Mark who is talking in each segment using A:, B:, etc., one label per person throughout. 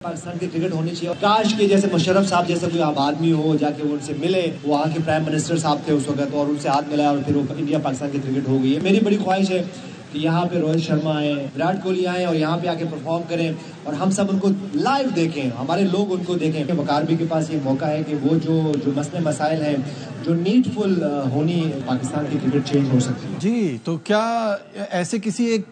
A: पाकिस्तान की क्रिकेट होनी चाहिए। काश के जैसे मुशर्रफ साहब जैसे कोई आदमी हो, जाके वो उनसे मिले, वहाँ के प्राइम मिनिस्टर साहब थे उस वक्त, और उनसे हाथ मिलाया और फिर वो इंडिया पाकिस्तान की क्रिकेट हो गई है। मेरी बड़ी ख्वाहिश है कि यहाँ पे रोहित शर्मा आए, विराट कोहली आए और यहाँ पे आके परफॉर्म करें और हम सब उनको लाइव देखें, हमारे लोग उनको देखें। वकार भी के पास ये मौका है कि वो जो मसले मसाइल हैं, जो नीडफुल होनी, पाकिस्तान की क्रिकेट चेंज हो सकती है।
B: जी, तो क्या ऐसे किसी एक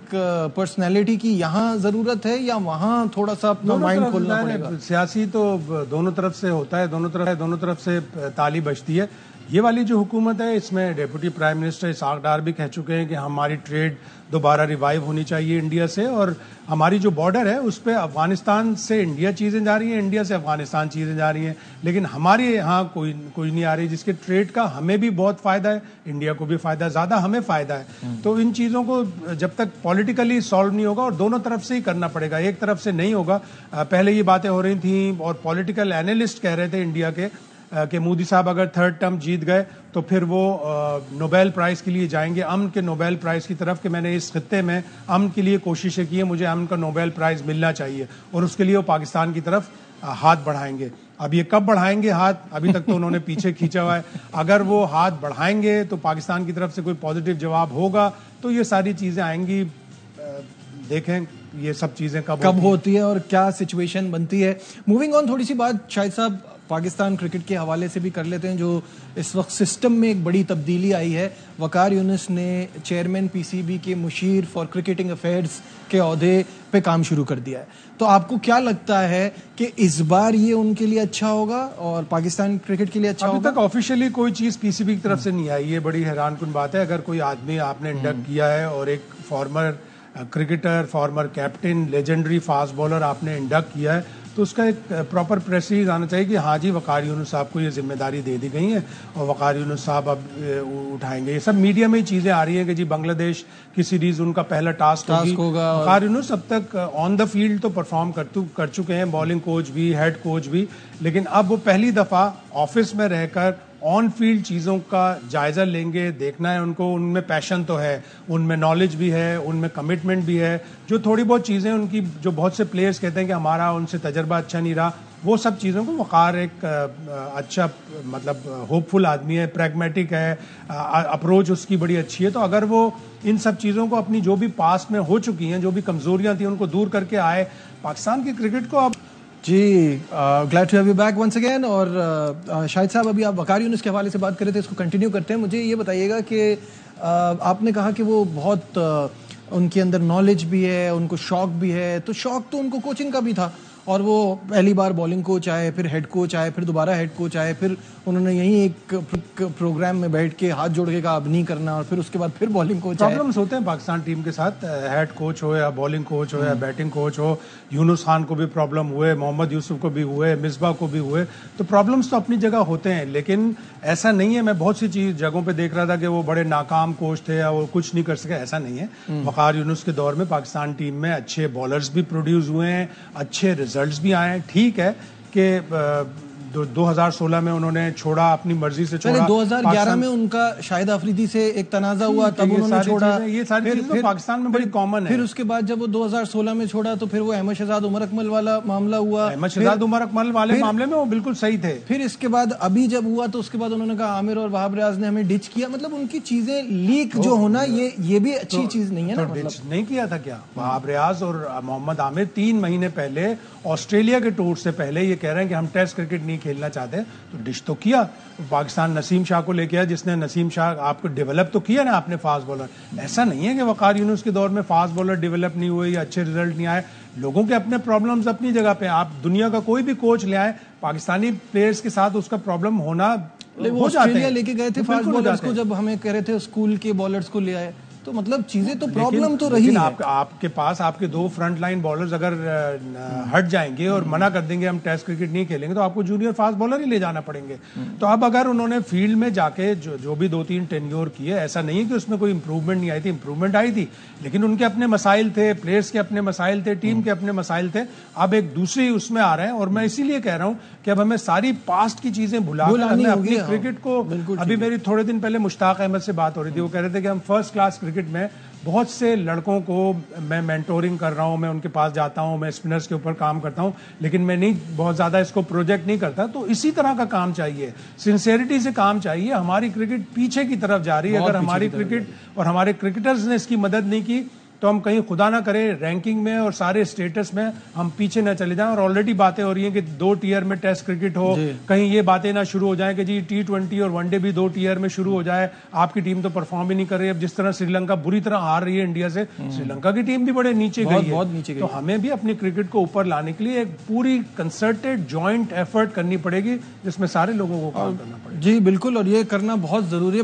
B: पर्सनैलिटी की यहाँ जरूरत है या वहाँ थोड़ा सा अपना माइंड खोलना पड़ेगा?
C: सियासी तो दोनों तरफ से होता है, दोनों तरफ से ताली बजती है। ये वाली जो हुकूमत है, इसमें डेप्यूटी प्राइम मिनिस्टर इसाक डार भी कह चुके हैं कि हमारी ट्रेड दोबारा रिवाइव होनी चाहिए इंडिया से, और हमारी जो बॉर्डर है उस पर अफगानिस्तान से इंडिया चीज़ें जा रही हैं, इंडिया से अफगानिस्तान चीज़ें जा रही हैं, लेकिन हमारे यहाँ कोई नहीं आ रही, जिसके ट्रेड का हमें भी बहुत फ़ायदा है, इंडिया को भी फ़ायदा है, ज़्यादा हमें फ़ायदा है। तो इन चीज़ों को जब तक पॉलिटिकली सॉल्व नहीं होगा, और दोनों तरफ से ही करना पड़ेगा, एक तरफ से नहीं होगा। पहले ये बातें हो रही थी और पॉलिटिकल एनालिस्ट कह रहे थे इंडिया के कि मोदी साहब अगर थर्ड टर्म जीत गए तो फिर वो नोबेल प्राइज़ के लिए जाएंगे, अमन के नोबेल प्राइज़ की तरफ, कि मैंने इस खित्ते में अमन के लिए कोशिशें की हैं, मुझे अमन का नोबेल प्राइज़ मिलना चाहिए, और उसके लिए वो पाकिस्तान की तरफ हाथ बढ़ाएंगे। अब ये कब बढ़ाएंगे हाथ, अभी तक तो उन्होंने पीछे खींचा हुआ है। अगर वो हाथ बढ़ाएंगे तो पाकिस्तान की तरफ से कोई पॉजिटिव जवाब होगा तो ये सारी चीज़ें आएंगी। देखें ये सब चीज़ें कब
B: होती है और क्या सिचुएशन बनती है। मूविंग ऑन, थोड़ी सी बात शाहिद साहब पाकिस्तान क्रिकेट के हवाले से भी कर लेते हैं, जो इस वक्त सिस्टम में एक बड़ी तब्दीली आई है। वकार यूनुस ने चेयरमैन पीसीबी के मुशीर फॉर क्रिकेटिंग अफेयर्स के ओहदे पे काम शुरू कर दिया है। तो आपको क्या लगता है कि इस बार ये उनके लिए अच्छा होगा और पाकिस्तान क्रिकेट के लिए अच्छा होगा?
C: अभी तक ऑफिशियली कोई चीज़ पीसीबी की तरफ से नहीं आई, ये बड़ी हैरानकुन बात है। अगर कोई आदमी आपने इंडक्ट किया है और एक farmer cricketer, former captain, legendary fast bowler आपने इंडक्ट किया है, तो उसका एक प्रॉपर प्रेस रिलीज आना चाहिए कि हाँ जी, वकार यूनुस साहब को ये जिम्मेदारी दे दी गई है और वकार यूनुस साहब अब उठाएंगे। ये सब मीडिया में ही चीज़ें आ रही हैं कि जी बांग्लादेश की सीरीज उनका पहला टास्क होगा। वकार यूनुस अब तक ऑन द फील्ड तो परफॉर्म कर चुके हैं, बॉलिंग कोच भी, हेड कोच भी, लेकिन अब वो पहली दफ़ा ऑफिस में रहकर ऑन फील्ड चीज़ों का जायज़ा लेंगे, देखना है उनको, उनमें पैशन तो है, उनमें नॉलेज भी है, उनमें कमिटमेंट भी है। जो थोड़ी बहुत चीज़ें उनकी, जो बहुत से प्लेयर्स कहते हैं कि हमारा उनसे तजर्बा अच्छा नहीं रहा, वो सब चीज़ों को वकार एक अच्छा, मतलब होपफुल आदमी है, प्रैग्मेटिक है, अप्रोच उसकी बड़ी अच्छी है। तो अगर वो इन सब चीज़ों को अपनी जो भी पास्ट में हो चुकी हैं, जो भी कमज़ोरियाँ थी, उनको दूर करके आए, पाकिस्तान की क्रिकेट को अब
B: जी, glad to have you back once again. और शाहिद साहब, अभी आप वकार यूनुस के हवाले से बात कर रहे थे, इसको कंटिन्यू करते हैं। मुझे ये बताइएगा कि आपने कहा कि वो बहुत उनके अंदर नॉलेज भी है, उनको शौक भी है, तो शौक तो उनको कोचिंग का भी था, और वो पहली बार बॉलिंग कोच आए, फिर हेड कोच आए, फिर दोबारा हेड कोच आए, फिर उन्होंने यहीं एक प्रोग्राम में बैठ के हाथ जोड़ के कहा अब नहीं करना, और फिर उसके बाद फिर बॉलिंग कोच आए।
C: प्रॉब्लम्स होते हैं पाकिस्तान टीम के साथ, हेड कोच हो या बॉलिंग कोच हो या बैटिंग कोच हो। यूनुस खान को भी प्रॉब्लम हुए, मोहम्मद यूसुफ को भी हुए, मिसबा को भी हुए, तो प्रॉब्लम्स तो अपनी जगह होते हैं, लेकिन ऐसा नहीं है। मैं बहुत सी जगहों पे देख रहा था कि वो बड़े नाकाम कोच थे या वो कुछ नहीं कर सके, ऐसा नहीं है। वकार यूनुस के दौर में पाकिस्तान टीम में अच्छे बॉलर्स भी प्रोड्यूस हुए हैं, अच्छे रिजल्ट्स भी आए हैं। ठीक है कि 2016 में उन्होंने छोड़ा, अपनी मर्जी से छोड़ा।
B: 2011 में उनका शाहिद अफरीदी से एक तनाजा हुआ, तब उन्होंने छोड़ा।
C: ये सारी चीजें तो पाकिस्तान में बड़ी कॉमन है।
B: फिर उसके बाद जब वो 2016 में छोड़ा तो फिर वो अहमद शहजाद उमर अकमल वाला मामला हुआ।
C: अहमद शहजाद उमर अकमल वाले मामले में वो बिल्कुल सही थे।
B: फिर इसके बाद अभी जब हुआ तो उसके बाद उन्होंने कहा आमिर और वहाब रियाज ने हमें डिच किया। मतलब उनकी चीजें लीक जो होना, ये भी अच्छी चीज नहीं है ना।
C: डिच नहीं किया था क्या? वहाब रियाज और मोहम्मद आमिर 3 महीने पहले ऑस्ट्रेलिया के टूर से पहले ये कह रहे हैं कि हम टेस्ट क्रिकेट नहीं खेलना चाहते, तो डिश तो किया। पाकिस्तान नसीम शाह को लेके आया, जिसने नसीम शाह आपको डेवलप तो किया ना आपने फास्ट बॉलर। ऐसा नहीं है कि वकार यूनुस के दौर में फास्ट बॉलर डेवलप नहीं हुए या अच्छे रिजल्ट नहीं आए। लोगों के अपने प्रॉब्लम्स अपनी जगह पे। आप दुनिया का कोई भी कोच ले आए, पाकिस्तानी प्लेयर्स के साथ उसका प्रॉब्लम होना हो जाता है।
B: लेके गए थे फास्ट बॉलर्स को, जब हमें कह रहे थे स्कूल के बॉलर्स को ले आए, तो मतलब चीजें तो प्रॉब्लम तो रही है।
C: आपके पास आपके 2 फ्रंट लाइन बॉलर्स अगर हट जाएंगे और मना कर देंगे हम टेस्ट क्रिकेट नहीं खेलेंगे, तो आपको जूनियर फास्ट बॉलर ही ले जाना पड़ेंगे। तो अब अगर उन्होंने फील्ड में जाके जो भी 2-3 टेन्योर किए, ऐसा नहीं है कि उसमें कोई इंप्रूवमेंट नहीं आई थी, इंप्रूवमेंट आई थी, लेकिन उनके अपने मसाइल थे, प्लेयर्स के अपने मसाइल थे, टीम के अपने मसाइल थे। अब एक दूसरी उसमें आ रहे हैं, और मैं इसीलिए कह रहा हूँ कि अब हमें सारी पास्ट की चीजें भुलाकर हमें अपनी क्रिकेट को। अभी मेरी थोड़े दिन पहले मुश्ताक अहमद से बात हो रही थी, वो कह रहे थे कि हम फर्स्ट क्लास क्रिकेट में बहुत से लड़कों को मैं मेंटोरिंग कर रहा हूँ, मैं उनके पास जाता हूँ, मैं स्पिनर्स के ऊपर काम करता हूँ, लेकिन मैं नहीं बहुत ज़्यादा इसको प्रोजेक्ट नहीं करता। तो इसी तरह का काम चाहिए, सिंसेरिटी से काम चाहिए। हमारी क्रिकेट पीछे की तरफ जा रही है। अगर हमारी क्रिकेट और हमारे क्रिकेटर्स ने इसकी मदद नहीं की तो हम कहीं खुदा ना करे रैंकिंग में और सारे स्टेटस में हम पीछे न चले जाएं। और ऑलरेडी बातें हो रही हैं कि 2 टियर में टेस्ट क्रिकेट हो, कहीं ये बातें ना शुरू हो जाएं कि जी T20 और वनडे भी 2 टियर में शुरू हो जाए। आपकी टीम तो परफॉर्म ही नहीं कर रही। अब जिस तरह श्रीलंका बुरी तरह हार रही है इंडिया से, श्रीलंका की टीम भी बड़े नीचे गई है। तो हमें भी अपनी क्रिकेट को ऊपर लाने के लिए एक पूरी कंसर्टेड जॉइंट एफर्ट करनी पड़ेगी, जिसमें सारे लोगों को काम करना पड़ेगा।
B: जी बिल्कुल, और ये करना बहुत जरूरी है।